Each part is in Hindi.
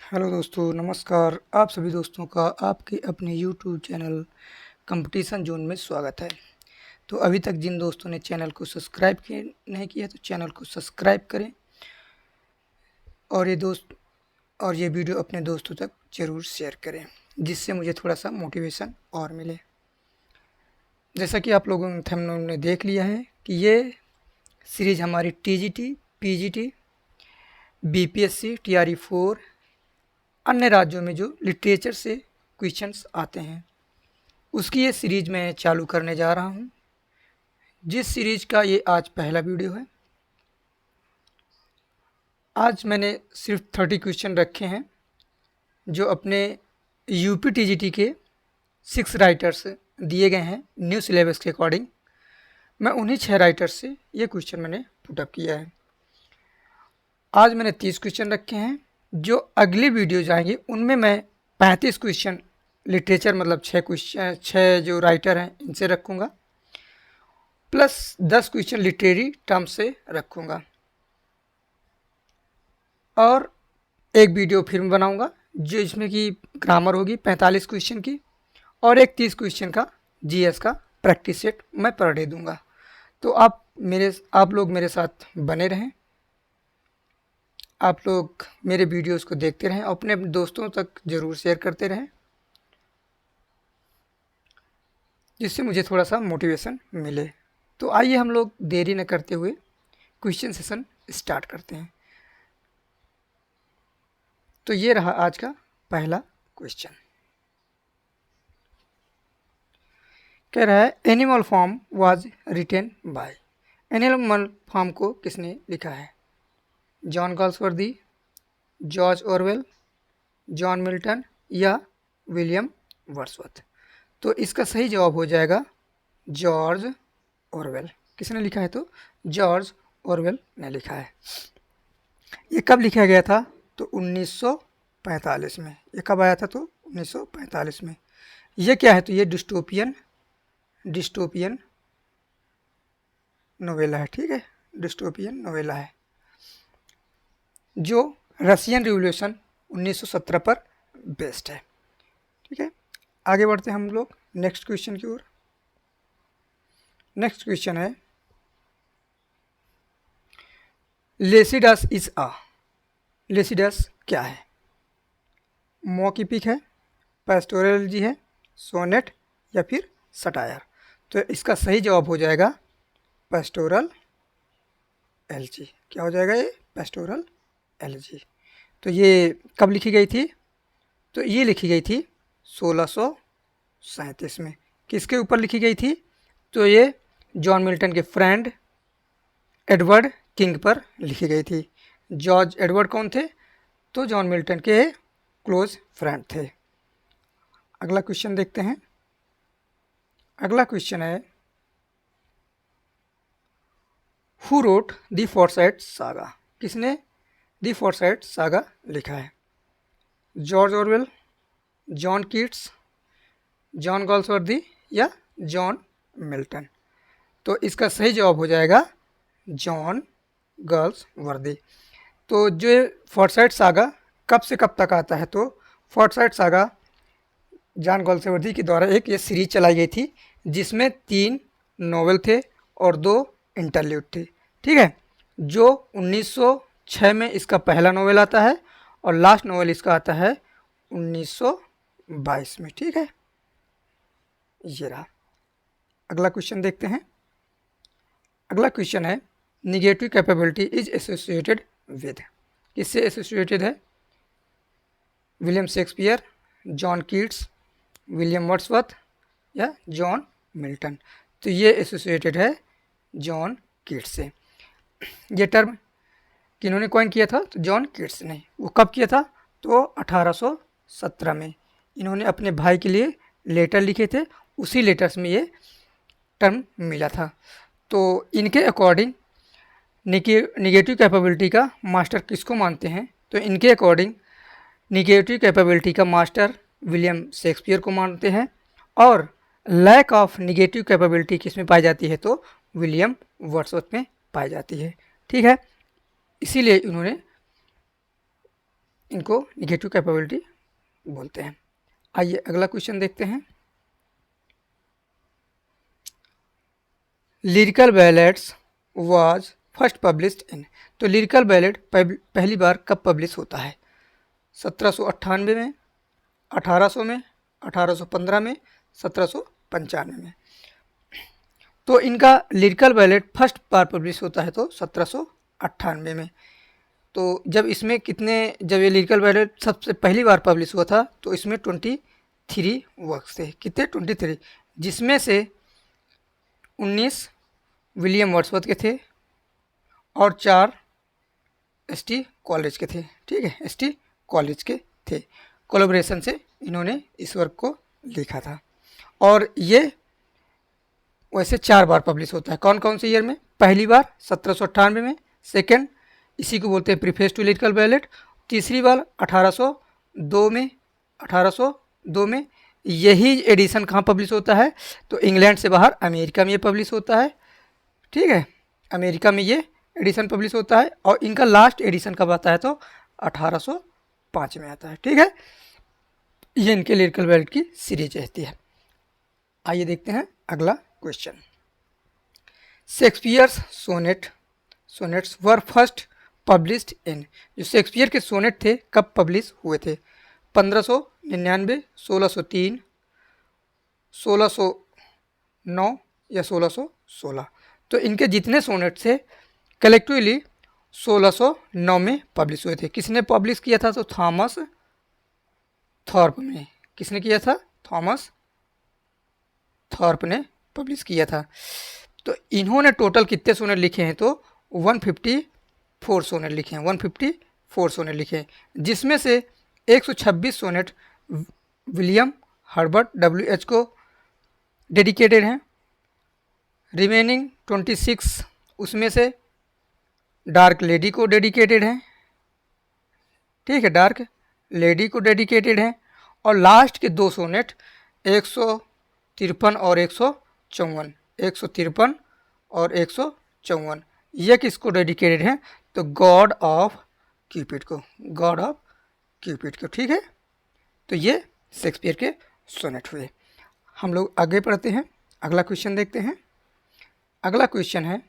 हेलो दोस्तों, नमस्कार। आप सभी दोस्तों का आपके अपने यूट्यूब चैनल कंपटीशन जोन में स्वागत है। तो अभी तक जिन दोस्तों ने चैनल को सब्सक्राइब नहीं किया तो चैनल को सब्सक्राइब करें और ये वीडियो अपने दोस्तों तक ज़रूर शेयर करें, जिससे मुझे थोड़ा सा मोटिवेशन और मिले। जैसा कि आप लोगों ने थंबनेल में देख लिया है कि ये सीरीज़ हमारी टीजीटी, पीजीटी, बीपीएससी, टीआरई 4 अन्य राज्यों में जो लिटरेचर से क्वेश्चंस आते हैं उसकी ये सीरीज़ मैं चालू करने जा रहा हूँ, जिस सीरीज़ का ये आज पहला वीडियो है। आज मैंने सिर्फ 30 क्वेश्चन रखे हैं जो अपने यूपी टीजीटी के 6 राइटर्स दिए गए हैं न्यू सिलेबस के अकॉर्डिंग। मैं उन्हीं 6 राइटर्स से ये क्वेश्चन मैंने पुटअप किया है। आज मैंने 30 क्वेश्चन रखे हैं। जो अगली वीडियो जाएंगे उनमें मैं 35 क्वेश्चन लिटरेचर मतलब 6 जो राइटर हैं इनसे रखूँगा, प्लस 10 क्वेश्चन लिटरेरी टर्म से रखूँगा और एक वीडियो फिर बनाऊँगा जो इसमें कि ग्रामर होगी 45 क्वेश्चन की और एक 30 क्वेश्चन का जीएस का प्रैक्टिस सेट मैं पर डे दूँगा। तो आप लोग मेरे साथ बने रहें, आप लोग मेरे वीडियोस को देखते रहें, अपने अपने दोस्तों तक ज़रूर शेयर करते रहें, जिससे मुझे थोड़ा सा मोटिवेशन मिले। तो आइए हम लोग देरी न करते हुए क्वेश्चन सेशन स्टार्ट करते हैं। तो ये रहा आज का पहला क्वेश्चन। कह रहा है Animal Farm was written by. Animal Farm को किसने लिखा है? John Galsworthy, George Orwell, John Milton या विलियम वर्ड्सवर्थ। तो इसका सही जवाब हो जाएगा जॉर्ज ऑरवेल। किसने लिखा है? तो जॉर्ज ऑरवेल ने लिखा है। ये कब लिखा गया था? तो 1945 में। ये कब आया था? तो 1945 में। ये क्या है? तो ये डिस्टोपियन नोवेला है। ठीक है, डिस्टोपियन नोवेला है जो रशियन रिवॉल्यूशन 1917 पर बेस्ड है। ठीक है, आगे बढ़ते हैं हम लोग नेक्स्ट क्वेश्चन की ओर। नेक्स्ट क्वेश्चन है लेसिडस इज आ। लेसिडस क्या है? मौकिपिक है, पेस्टोरल जी है, सोनेट या फिर सटायर। तो इसका सही जवाब हो जाएगा पेस्टोरल एलजी। क्या हो जाएगा? ये पेस्टोरल एलजी। तो ये कब लिखी गई थी? तो ये लिखी गई थी 1637 में। किसके ऊपर लिखी गई थी? तो ये जॉन मिल्टन के फ्रेंड एडवर्ड किंग पर लिखी गई थी। जॉर्ज एडवर्ड कौन थे? तो जॉन मिल्टन के क्लोज फ्रेंड थे। अगला क्वेश्चन देखते हैं। अगला क्वेश्चन है who wrote the Forsyte saga. किसने द फोर्साइट सागा लिखा है? George Orwell, John Keats, John Galsworthy या जॉन मिल्टन। तो इसका सही जवाब हो जाएगा जॉन गाल्सवर्दी। तो जो फोर्साइट सागा कब से कब तक आता है? तो फोर्साइट सागा जॉन गाल्सवर्दी के द्वारा एक ये सीरीज चलाई गई थी जिसमें 3 नॉवेल थे और 2 इंटरल्यूड थे। ठीक है, जो 1906 में इसका पहला नॉवेल आता है और लास्ट नॉवेल इसका आता है 1922 में। ठीक है, ये रहा। अगला क्वेश्चन देखते हैं। अगला क्वेश्चन है negative capability is associated with. किससे एसोसिएटेड है? William Shakespeare, John Keats, William Wordsworth या जॉन मिल्टन। तो ये एसोसिएटेड है जॉन कीट्स से। ये टर्म किन्होंने कॉइन किया था? तो जॉन कीट्स ने। वो कब किया था? तो 1817 में। इन्होंने अपने भाई के लिए लेटर लिखे थे, उसी लेटर्स में ये टर्म मिला था। तो इनके अकॉर्डिंग निगेटिव कैपेबिलिटी का मास्टर किसको मानते हैं? तो इनके अकॉर्डिंग निगेटिव कैपेबिलिटी का मास्टर विलियम शेक्सपियर को मानते हैं और लैक ऑफ निगेटिव कैपेबिलिटी किस में पाई जाती है? तो विलियम वर्ड्सवर्थ में पाई जाती है। ठीक है, इसीलिए इन्होंने इनको निगेटिव कैपेबिलिटी बोलते हैं। आइए अगला क्वेश्चन देखते हैं। Lyrical ballads was first published in, तो लिरिकल बैलेट पहली बार कब पब्लिश होता है? 1798 में, 1800 में, 1815 में, 1795 में। तो इनका लिरिकल बैलेट फर्स्ट बार पब्लिश होता है तो 1798 में। तो जब इसमें जब ये लिरिकल बैलेट सबसे पहली बार पब्लिश हुआ था तो इसमें 23 वर्क्स थे। कितने? 23, जिसमें से 19 विलियम वर्ड्सवर्थ के थे और 4 एसटी कॉलेज के थे। ठीक है, एसटी कॉलेज के थे। कोलैबोरेशन से इन्होंने इस वर्क को लिखा था और ये वैसे 4 बार पब्लिश होता है। कौन कौन से ईयर में? पहली बार 1798 में, सेकंड इसी को बोलते हैं प्रीफेस टू लिरिकल बैलेट, तीसरी बार 1802 में, 1802 में। यही एडिशन कहाँ पब्लिश होता है? तो इंग्लैंड से बाहर अमेरिका में ये पब्लिश होता है। ठीक है, अमेरिका में ये एडिशन पब्लिश होता है और इनका लास्ट एडिशन कब आता है? तो 1805 में आता है। ठीक है, ये इनके लिरिकल बैलेट की सीरीज रहती है। आइए देखते हैं अगला question. Shakespeare's sonnets were first published in, जो शेक्सपियर के सोनेट थे कब पब्लिश हुए थे? 1599, 1603, 1609 या 1616। तो इनके जितने सोनेट थे कलेक्टिवली 1609 में पब्लिश हुए थे। किसने पब्लिश किया था? तो थॉमस थॉर्प ने। किसने किया था? थॉमस थॉर्प ने पब्लिश किया था। तो इन्होंने टोटल कितने सोनेट लिखे हैं? तो 154 सोनेट लिखे हैं, 154 सोनेट लिखे हैं, जिसमें से 126 सोनेट विलियम हर्बर्ट WH को डेडिकेटेड हैं। रिमेनिंग 26 उसमें से डार्क लेडी को डेडिकेटेड हैं। ठीक है, डार्क लेडी को डेडिकेटेड हैं। और लास्ट के 2 सोनेट 153 और 154, 153 और 154, ये किसको डेडिकेटेड हैं? तो गॉड ऑफ क्यूपिड को, गॉड ऑफ क्यूपिड को। ठीक है, तो ये शेक्सपियर के सोनेट हुए। हम लोग आगे पढ़ते हैं, अगला क्वेश्चन देखते हैं। अगला क्वेश्चन है,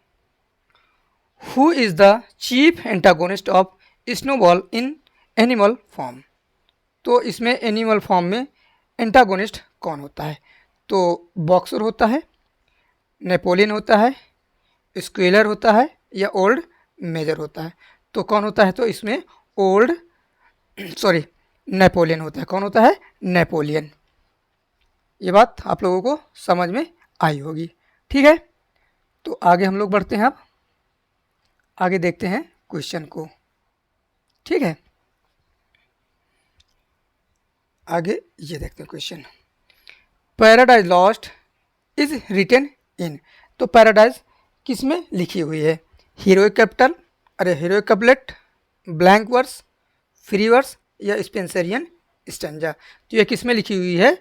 who is the chief antagonist of snowball in animal form? तो इसमें एनिमल फॉर्म में एंटागोनिस्ट कौन होता है? तो बॉक्सर होता है, नेपोलियन होता है, स्क्वेलर होता है या ओल्ड मेजर होता है? तो कौन होता है? तो इसमें नेपोलियन होता है। कौन होता है? नेपोलियन। ये बात आप लोगों को समझ में आई होगी। ठीक है, तो आगे हम लोग बढ़ते हैं। अब आगे देखते हैं क्वेश्चन को। ठीक है, आगे ये देखते हैं question. Paradise Lost is written in, तो पैराडाइज किस में लिखी हुई है? Heroic capital, heroic couplet, blank verse, free verse या स्पेंसरियन स्टैंजा? तो ये किस में लिखी हुई है?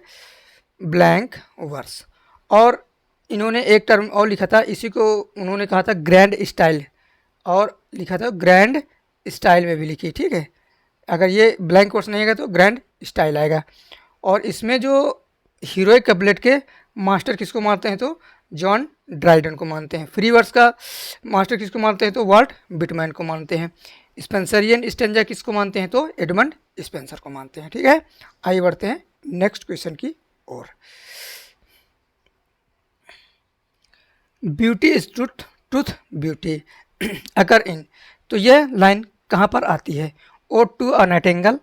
Blank verse. और इन्होंने एक टर्म और लिखा था, इसी को उन्होंने कहा था ग्रैंड स्टाइल, और लिखा था ग्रैंड स्टाइल में भी लिखी। ठीक है, अगर ये ब्लैंक वर्स नहीं आएगा तो ग्रैंड स्टाइल आएगा। और इसमें जो हीरोइक कपलेट के मास्टर किसको मानते हैं? तो जॉन ड्राइडन को मानते हैं। फ्री वर्स का मास्टर किसको मानते हैं? तो वाल्ट विटमैन को मानते हैं। स्पेंसरियन स्टेंजा किसको मानते हैं? तो एडमंड स्पेंसर को मानते हैं। ठीक है, आइए बढ़ते हैं नेक्स्ट क्वेश्चन की ओर। Beauty is truth beauty occur in, तो यह लाइन कहाँ पर आती है? Ode to a nightingale,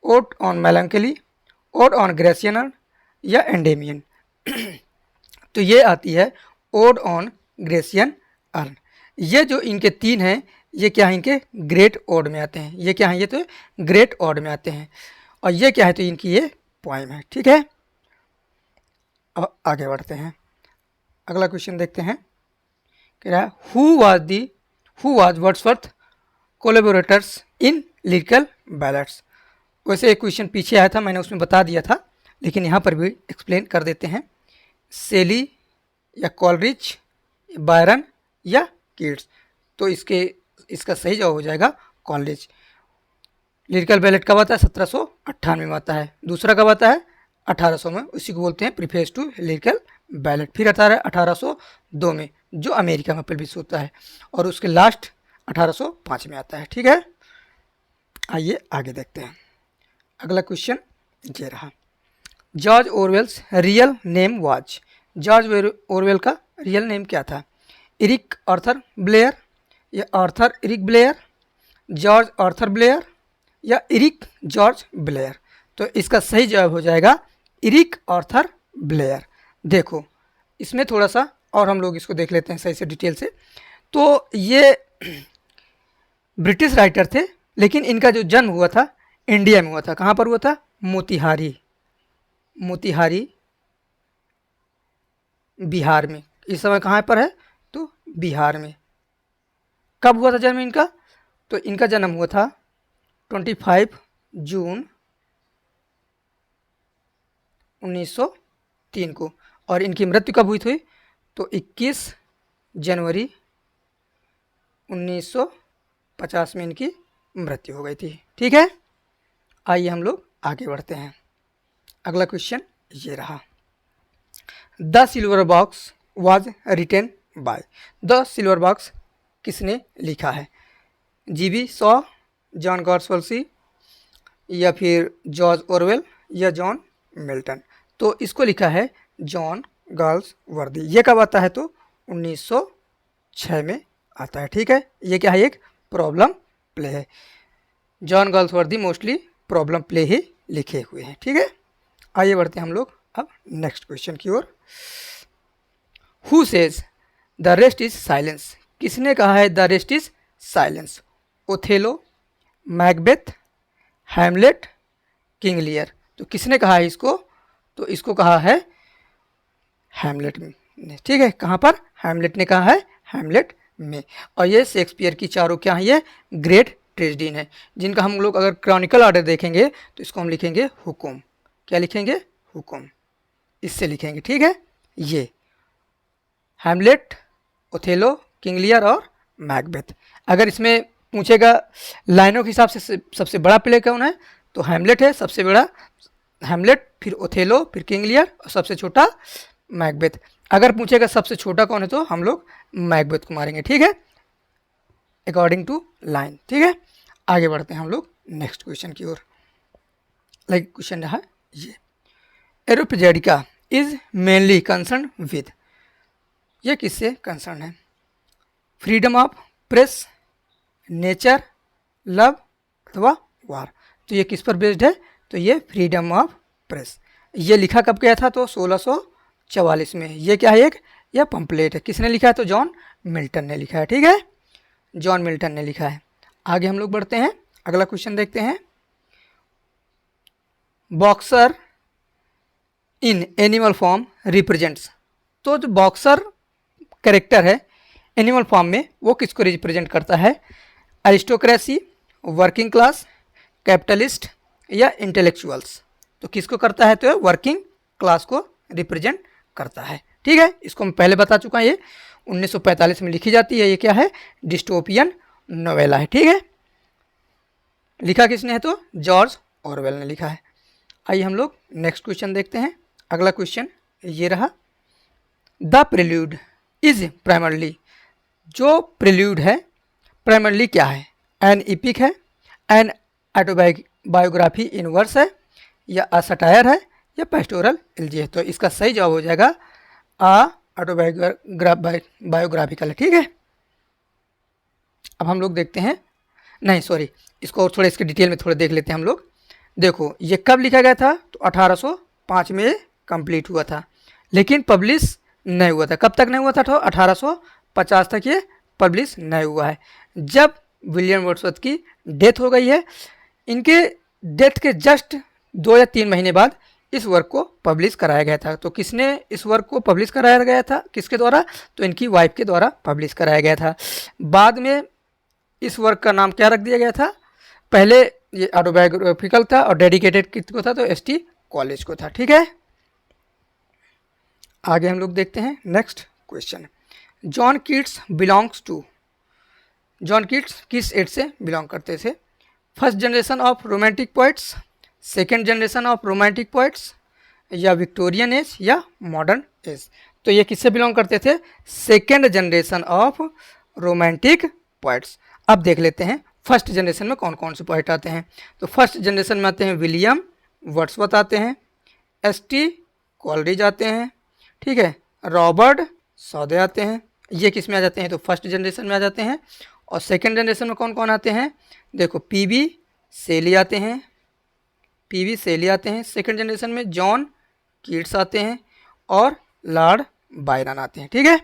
ode on melancholy, ode on Grecian urn या एंडेमियन? तो ये आती है ओड ऑन ग्रेसियन अर्न। ये जो इनके 3 हैं, ये क्या है? इनके ग्रेट ओड में आते हैं। ये क्या है? ये तो ग्रेट ओड में आते हैं। और ये क्या है? तो इनकी ये पोएम है। ठीक है, अब आगे बढ़ते हैं, अगला क्वेश्चन देखते हैं। कह रहा है who was Wordsworth collaborators in lyrical ballads? वैसे एक क्वेश्चन पीछे आया था, मैंने उसमें बता दिया था, लेकिन यहाँ पर भी एक्सप्लेन कर देते हैं। सेली या कॉलरिज, बायरन या कीट्स? तो इसका सही जवाब हो जाएगा कॉलरिज। लिरिकल बैलेट कब आता है? 1798 में आता है। दूसरा कब आता है? 1800 में, उसी को बोलते हैं प्रीफेस टू लिरिकल बैलेट। फिर आता है 1802 में, जो अमेरिका में पब्लिश होता है, और उसके लास्ट 1805 में आता है। ठीक है, आइए आगे देखते हैं। अगला क्वेश्चन ये रहा, George Orwell's real name was. George Orwell का रियल नेम क्या था? इरिक आर्थर ब्लेयर, या Arthur Eric Blair, George Arthur Blair, या इरिक जॉर्ज ब्लेयर? तो इसका सही जवाब हो जाएगा इरिक आर्थर ब्लेयर। देखो इसमें थोड़ा सा और हम लोग इसको देख लेते हैं सही से डिटेल से। तो ये ब्रिटिश राइटर थे, लेकिन इनका जो जन्म हुआ था इंडिया में हुआ था। कहाँ पर हुआ था? मोतिहारी, मोतिहारी बिहार में। इस समय कहाँ पर है? तो बिहार में। कब हुआ था जन्म इनका? तो इनका जन्म हुआ था 25 जून 1903 को, और इनकी मृत्यु कब हुई थी? तो 21 जनवरी 1950 में इनकी मृत्यु हो गई थी। ठीक है, आइए हम लोग आगे बढ़ते हैं। अगला क्वेश्चन ये रहा, the silver box was written bye. The silver box किसने लिखा है? जीबी शॉ, जॉन गॉर्सवर्सी, या फिर जॉर्ज ओरवेल, या जॉन मिल्टन? तो इसको लिखा है जॉन गाल्सवर्दी। ये कब आता है? तो 1906 में आता है। ठीक है, ये क्या है? एक प्रॉब्लम प्ले है। John Galsworthy mostly problem play ही लिखे हुए हैं। ठीक है, आइए बढ़ते हैं हम लोग अब नेक्स्ट क्वेश्चन की ओर। Who says the rest is silence. किसने कहा है the rest is silence? Othello, Macbeth, Hamlet, King Lear? तो किसने कहा है इसको? तो इसको कहा है हैमलेट ने। ठीक है, कहाँ पर? हैमलेट ने कहा है, हैमलेट में। और ये शेक्सपियर की चारों क्या है? ये ग्रेट ट्रेजेडी है, जिनका हम लोग अगर क्रॉनिकल ऑर्डर देखेंगे तो इसको हम लिखेंगे हुकुम। क्या लिखेंगे? हुकुम, इससे लिखेंगे। ठीक है, ये हैमलेट, ओथेलो, किंग लियर और मैकबेथ। अगर इसमें पूछेगा लाइनों के हिसाब से सबसे बड़ा प्ले कौन है? तो हैमलेट है सबसे बड़ा, हैमलेट, फिर ओथेलो, फिर किंग लियर, और सबसे छोटा मैकबेथ। अगर पूछेगा सबसे छोटा कौन है तो हम लोग मैकबेथ को मारेंगे। ठीक है, अकॉर्डिंग टू लाइन। ठीक है, आगे बढ़ते हैं हम लोग नेक्स्ट क्वेश्चन की ओर। लाइक क्वेश्चन रहा ये, एरोपिजेडिका इज मेनली कंसर्न विद। ये किससे कंसर्न है? Freedom of press, nature, love अथवा वार? तो ये किस पर बेस्ड है? तो ये फ्रीडम ऑफ प्रेस। ये लिखा कब गया था? तो 1644 में। ये क्या है? एक यह पंपलेट है। किसने लिखा है? तो जॉन मिल्टन ने लिखा है। ठीक है, जॉन मिल्टन ने लिखा है। आगे हम लोग बढ़ते हैं, अगला क्वेश्चन देखते हैं। Boxer in animal form represents. तो जो बॉक्सर कैरेक्टर है एनिमल फॉर्म में, वो किसको रिप्रेजेंट करता है? अरिस्टोक्रेसी, वर्किंग क्लास, कैपिटलिस्ट, या इंटेलेक्चुअल्स? तो किसको करता है? तो वर्किंग क्लास को रिप्रेजेंट करता है। ठीक है, इसको मैं पहले बता चुका हूँ। ये 1945 में लिखी जाती है। ये क्या है? डिस्टोपियन नोवेला है। ठीक है, लिखा किसने है? तो जॉर्ज ऑरवेल ने लिखा है। आइए हम लोग नेक्स्ट क्वेश्चन देखते हैं। अगला क्वेश्चन ये रहा, द प्रिल्यूड इज प्राइमरली। जो प्रिल्यूड है प्राइमरली क्या है? एन इपिक है, एन ऑटोबायोग्राफी इन वर्स है, या अ सटायर है, या पेस्टोरल एलजी है? तो इसका सही जवाब हो जाएगा ऑटोबायोग्राफिकल। ठीक है, अब हम लोग देखते हैं, नहीं सॉरी, इसको और थोड़ा इसके डिटेल में थोड़ा देख लेते हैं हम लोग। देखो ये कब लिखा गया था? तो 1805 में कंप्लीट हुआ था, लेकिन पब्लिश नहीं हुआ था। कब तक नहीं हुआ था? तो 1850 तक ये पब्लिश नहीं हुआ है। जब विलियम वर्ड्सवर्थ की डेथ हो गई है, इनके डेथ के जस्ट 2 या 3 महीने बाद इस वर्क को पब्लिश कराया गया था। तो किसने इस वर्क को पब्लिश कराया गया था? किसके द्वारा? तो इनकी वाइफ के द्वारा पब्लिश कराया गया था। बाद में इस वर्क का नाम क्या रख दिया गया था? पहले ये ऑटोबायोग्राफिकल था और डेडिकेटेड किसको था? तो एसटी कॉलेज को था। ठीक है, आगे हम लोग देखते हैं next question. John Keats belongs to. John Keats किस एज से बिलोंग करते थे? First generation of romantic poets, second generation of romantic poets, या विक्टोरियन एज या मॉडर्न एज। तो ये किससे बिलोंग करते थे? Second generation of romantic poets. अब देख लेते हैं फर्स्ट जनरेशन में कौन कौन से पोइट आते हैं। तो फर्स्ट जनरेशन में आते हैं विलियम वर्ड्सवर्थ आते हैं, एस.टी. कॉलरिज आते हैं, ठीक है, रॉबर्ट सौदे आते हैं। ये किस में आ जाते हैं? तो फर्स्ट जनरेशन में आ जाते हैं। और सेकेंड जनरेशन में कौन कौन आते हैं? देखो पी.बी. शेली आते हैं, पी.बी. शेली आते हैं। सेकेंड जनरेशन में जॉन कीट्स आते हैं और लॉर्ड बायरन आते हैं, ठीक है।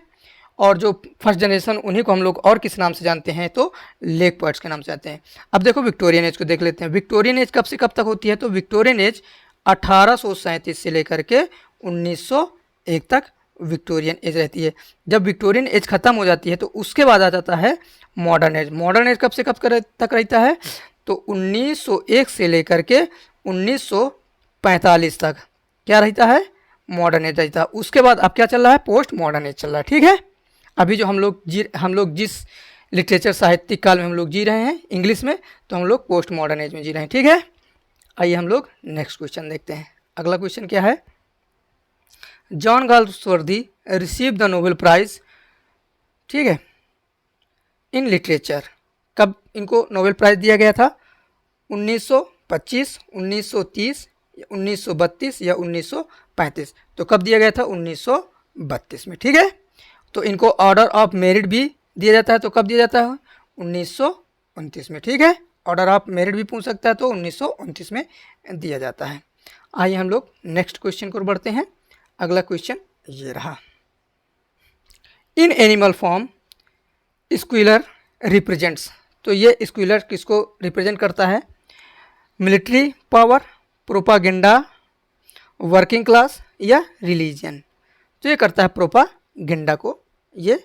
और जो फर्स्ट जनरेशन उन्हीं को हम लोग और किस नाम से जानते हैं? तो लेक पोइट्स के नाम से जानते हैं। अब देखो विक्टोरियन एज को देख लेते हैं। विक्टोरियन एज कब से कब तक होती है? तो विक्टोरियन एज 1837 से लेकर के 1901 तक विक्टोरियन एज रहती है। जब विक्टोरियन एज खत्म हो जाती है तो उसके बाद आ जाता है मॉडर्न एज। मॉडर्न एज कब से कब तक रहता है? तो 1901 से लेकर के 1945 तक क्या रहता है? मॉडर्न एज रहता है। उसके बाद अब क्या चल रहा है? पोस्ट मॉडर्न एज चल रहा है, ठीक है। अभी जो हम लोग जिस लिटरेचर साहित्यिक काल में हम लोग जी रहे हैं इंग्लिश में, तो हम लोग पोस्ट मॉडर्न एज में जी रहे हैं, ठीक है। आइए हम लोग नेक्स्ट क्वेश्चन देखते हैं। अगला क्वेश्चन क्या है? John Galsworthy receive the Nobel prize, ठीक है, इन लिटरेचर। कब इनको नोबेल प्राइज दिया गया था? 1925, 1930, 1932 या 1935। तो कब दिया गया था? 1932 में, ठीक है। तो इनको ऑर्डर ऑफ मेरिट भी दिया जाता है। तो कब दिया जाता है? 1929 में, ठीक है। ऑर्डर ऑफ मेरिट भी पूछ सकता है, तो 1929 में दिया जाता है। आइए हम लोग नेक्स्ट क्वेश्चन को बढ़ते हैं। अगला क्वेश्चन ये रहा। In animal form Squealer represents. तो ये स्क्विलर किसको रिप्रेजेंट करता है? Military power, propaganda, working class या रिलीजन। तो ये करता है प्रोपागेंडा को, ये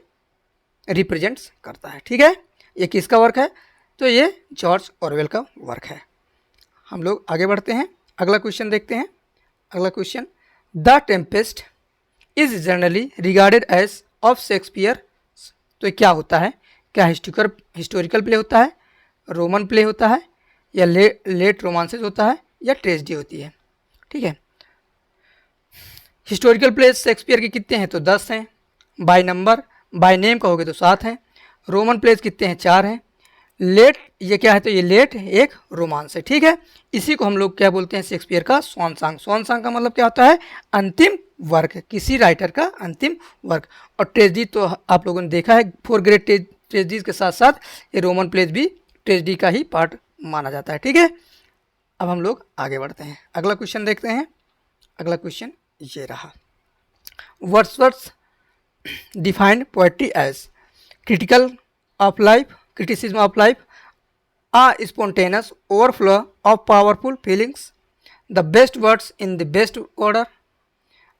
रिप्रेजेंट्स करता है, ठीक है। ये किसका वर्क है? तो ये जॉर्ज ऑरवेल का वर्क है। हम लोग आगे बढ़ते हैं, अगला क्वेश्चन देखते हैं। अगला question, the Tempest is generally regarded as of Shakespeare. तो क्या होता है? क्या हिस्टोरिकल प्ले होता है, रोमन प्ले होता है, या लेट रोमांसेस होता है, या ट्रेजेडी होती है, ठीक है। हिस्टोरिकल प्लेस शेक्सपियर के कितने हैं? तो 10 हैं। बाय नंबर, बाय नेम कहोगे तो 7 हैं। रोमन प्लेस कितने हैं? 4 हैं। लेट, ये क्या है? तो ये लेट एक रोमांस है, ठीक है। इसी को हम लोग क्या बोलते हैं? शेक्सपियर का स्वॉन सॉन्ग। स्वॉन सॉन्ग का मतलब क्या होता है? अंतिम वर्क, किसी राइटर का अंतिम वर्क। और ट्रेजेडी तो आप लोगों ने देखा है, 4 ग्रेट ट्रेजेडीज के साथ साथ ये रोमन प्लेस भी ट्रेजेडी का ही पार्ट माना जाता है, ठीक है। अब हम लोग आगे बढ़ते हैं, अगला क्वेश्चन देखते हैं। अगला क्वेश्चन ये रहा। Wordsworth defined poetry as critical of life, criticism of life, a spontaneous overflow of powerful feelings, the best words in the best order,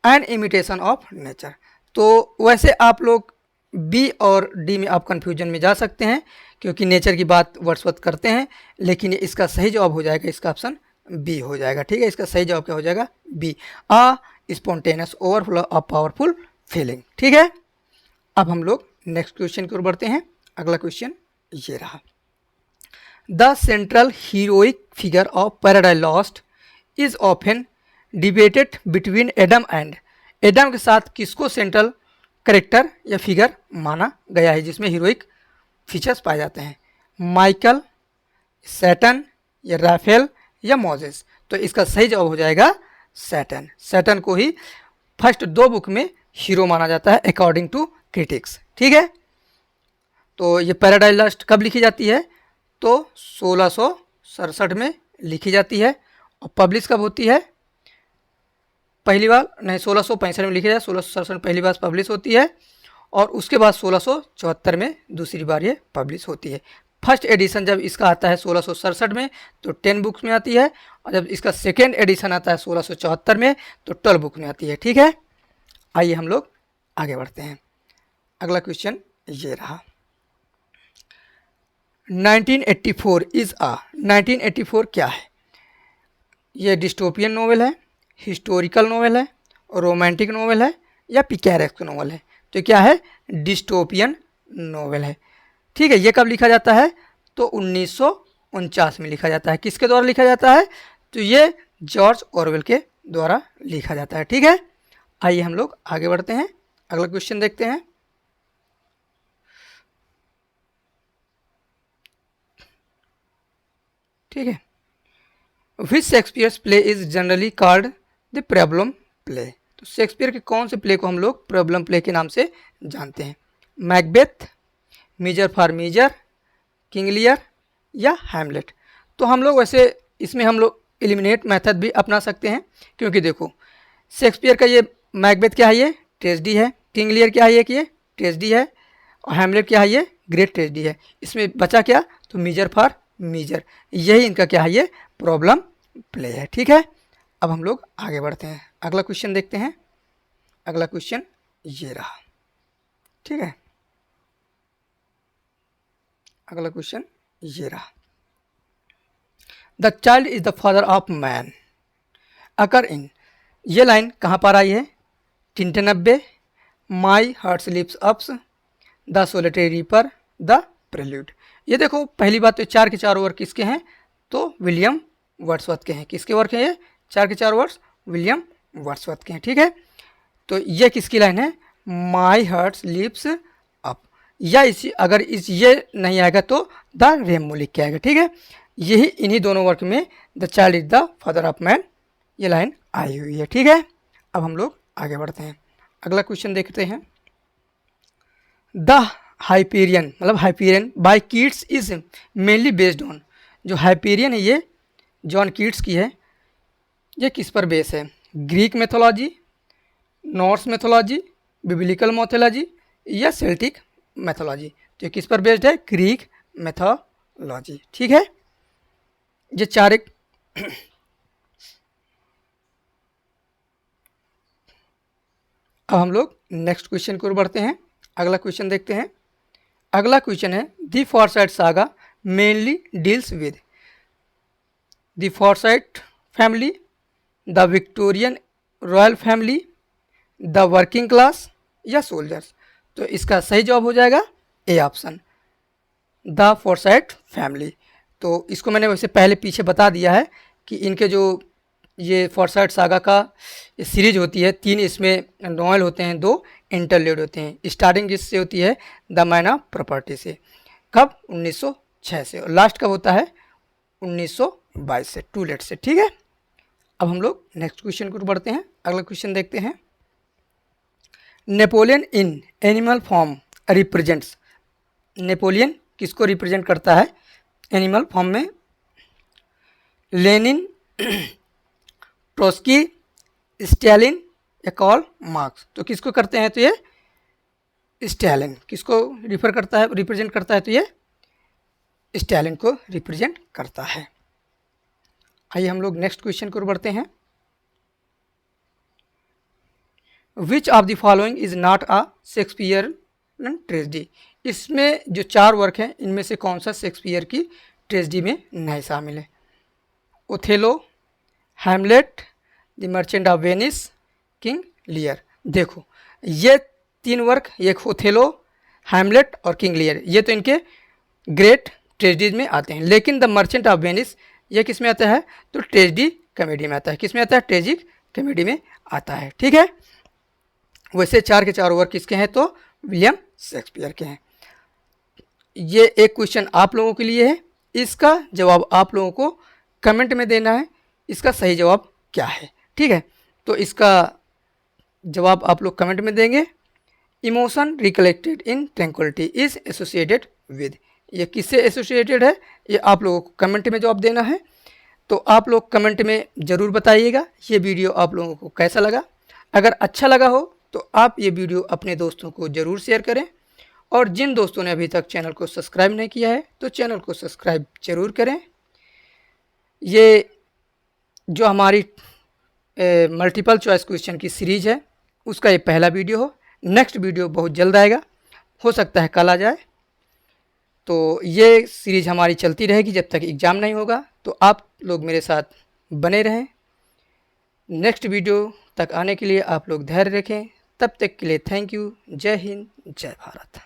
and imitation of nature। तो वैसे आप लोग बी और डी में आप कंफ्यूजन में जा सकते हैं, क्योंकि नेचर की बात वर्ड्सवर्थ करते हैं, लेकिन इसका सही जवाब हो जाएगा, इसका ऑप्शन बी हो जाएगा, ठीक है। इसका सही जवाब क्या हो जाएगा? B, a spontaneous overflow of powerful feeling, ठीक है। अब हम लोग नेक्स्ट क्वेश्चन की ओर बढ़ते हैं। अगला क्वेश्चन ये रहा। The central heroic figure of paradise Lost is often debated between Adam and. Adam के साथ किसको सेंट्रल करेक्टर या फिगर माना गया है, जिसमें हीरोइक फीचर्स पाए जाते हैं? माइकल, सैटन, या राफेल, या मोजेस। तो इसका सही जवाब हो जाएगा सैटन। सैटन को ही फर्स्ट 2 बुक में हीरो माना जाता है अकॉर्डिंग टू क्रिटिक्स, ठीक है। तो ये पैराडाइज लॉस्ट कब लिखी जाती है? तो 1667 में लिखी जाती है। और पब्लिश कब होती है? पहली बार नहीं, 1665 में लिखी जाए, 1667 में पहली बार पब्लिश होती है, और उसके बाद 1674 में दूसरी बार ये पब्लिश होती है। फर्स्ट एडिशन जब इसका आता है 1667 में तो 10 बुक्स में आती है, और जब इसका सेकेंड एडिशन आता है 1674 में तो 12 बुक में आती है, ठीक है। आइए हम लोग आगे बढ़ते हैं। अगला क्वेश्चन ये रहा। 1984 इज़ आ। 1984 क्या है? ये डिस्टोपियन नोवेल है, हिस्टोरिकल नोवेल है, रोमांटिक नोवेल है, या पिकेरेस्क नोवेल है? तो क्या है? डिस्टोपियन नोवेल है, ठीक है। ये कब लिखा जाता है? तो 1949 में लिखा जाता है। किसके द्वारा लिखा जाता है? तो ये जॉर्ज ऑरवेल के द्वारा लिखा जाता है। ठीक है, आइए हम लोग आगे बढ़ते हैं, अगला क्वेश्चन देखते हैं। ठीक है, which Shakespeare's play is generally called the problem play. तो शेक्सपियर के कौन से प्ले को हम लोग प्रॉब्लम प्ले के नाम से जानते हैं? Macbeth, Measure for Measure, King Lear या हैमलेट। तो हम लोग वैसे इसमें हम लोग एलिमिनेट मेथड भी अपना सकते हैं, क्योंकि देखो शेक्सपियर का ये मैकबेथ क्या है? ये ट्रेजेडी है। किंग लियर क्या है? ये कि ये ट्रेजेडी है। और हैमलेट क्या है? ये ग्रेट ट्रेजेडी है। इसमें बचा क्या? तो मीजर फॉर मीजर, यही इनका क्या है? ये प्रॉब्लम प्ले है। ठीक है, अब हम लोग आगे बढ़ते हैं, अगला क्वेश्चन देखते हैं। अगला क्वेश्चन ये रहा। ठीक है, अगला क्वेश्चन ये रहा। The child is the father of man occur in, ये लाइन कहाँ पर आई है? 93, my heart leaps up, the solitary reaper, the prelude. ये देखो पहली बात तो 4 के 4 वर्क किसके हैं? तो विलियम वर्ड्सवर्थ के हैं। किसके वर्क हैं ये? 4 के 4 वर्ड्स विलियम वर्ड्सवर्थ के हैं। ठीक है, तो ये किसकी लाइन है? माई हार्ट स्लीप्स अप, या इसी अगर इस ये नहीं आएगा तो द रेमो लिख के आएगा। ठीक है, यही इन्हीं दोनों वर्क में the child is the father of man ये लाइन आई हुई है। ठीक है, अब हम लोग आगे बढ़ते हैं, अगला क्वेश्चन देखते हैं। द हाइपेरियन, मतलब Hyperion by Keats is mainly based on, जो हाइपेरियन है ये जॉन कीट्स की है, ये किस पर बेस है? Greek mythology, Norse mythology, Biblical mythology या सेल्टिक मैथोलॉजी। तो ये किस पर बेस्ड है? Greek mythology. ठीक है, ये 4 एक अब हम लोग नेक्स्ट क्वेश्चन की ओर बढ़ते हैं, अगला क्वेश्चन देखते हैं। अगला क्वेश्चन है the Forsyte saga mainly deals with the Forsyte family, the Victorian royal family, the working class या सोल्जर्स। तो इसका सही जवाब हो जाएगा A option, the Forsyte family. तो इसको मैंने वैसे पहले पीछे बता दिया है कि इनके जो ये फॉरसाइट सागा का ये सीरीज होती है, 3 इसमें नॉवेल होते हैं, 2 इंटरल्यूड होते हैं। स्टार्टिंग जिससे होती है द मैन ऑफ प्रॉपर्टी से, कब? 1906 से, और लास्ट कब होता है? 1922 से, टू लेट से। ठीक है, अब हम लोग नेक्स्ट क्वेश्चन को बढ़ते हैं, अगला क्वेश्चन देखते हैं। Napoleon in animal form represents, Napoleon किसको रिप्रेजेंट करता है एनिमल फॉर्म में? लेनिन, ट्रोस्की, स्टालिन या कार्ल मार्क्स। तो किसको करते हैं? तो ये स्टालिन। किसको रिफर करता है, रिप्रेजेंट करता है? तो ये स्टालिन को रिप्रेजेंट करता है। आइए हम लोग नेक्स्ट क्वेश्चन को बढ़ते हैं। Which of the following is not a Shakespearean tragedy. इसमें जो 4 वर्क हैं इनमें से कौन सा शेक्सपियर की ट्रेजेडी में नहीं शामिल है? Othello, Hamlet, the merchant of Venice, King Lear. देखो ये 3 वर्क, ये ओथेलो, हैमलेट और किंग लियर, ये तो इनके ग्रेट ट्रेजेडीज में आते हैं, लेकिन द मर्चेंट ऑफ वेनिस ये किस में आता है? तो ट्रेजेडी कॉमेडी में आता है। किस में आता है? ट्रेजिक कॉमेडी में आता है। ठीक है, वैसे 4 के 4 वर्क किसके हैं? तो विलियम शेक्सपियर के हैं। ये एक क्वेश्चन आप लोगों के लिए है, इसका जवाब आप लोगों को कमेंट में देना है, इसका सही जवाब क्या है। ठीक है, तो इसका जवाब आप लोग कमेंट में देंगे। Emotion recollected in tranquillity is associated with, ये किससे एसोसिएटेड है? ये आप लोगों को कमेंट में जवाब देना है। तो आप लोग कमेंट में ज़रूर बताइएगा ये वीडियो आप लोगों को कैसा लगा। अगर अच्छा लगा हो तो आप ये वीडियो अपने दोस्तों को ज़रूर शेयर करें, और जिन दोस्तों ने अभी तक चैनल को सब्सक्राइब नहीं किया है तो चैनल को सब्सक्राइब ज़रूर करें। ये जो हमारी मल्टीपल चॉइस क्वेश्चन की सीरीज़ है उसका ये पहला वीडियो हो। नेक्स्ट वीडियो बहुत जल्द आएगा, हो सकता है कल आ जाए। तो ये सीरीज़ हमारी चलती रहेगी जब तक एग्ज़ाम नहीं होगा, तो आप लोग मेरे साथ बने रहें। नेक्स्ट वीडियो तक आने के लिए आप लोग धैर्य रखें। तब तक के लिए थैंक यू। जय हिंद, जय भारत।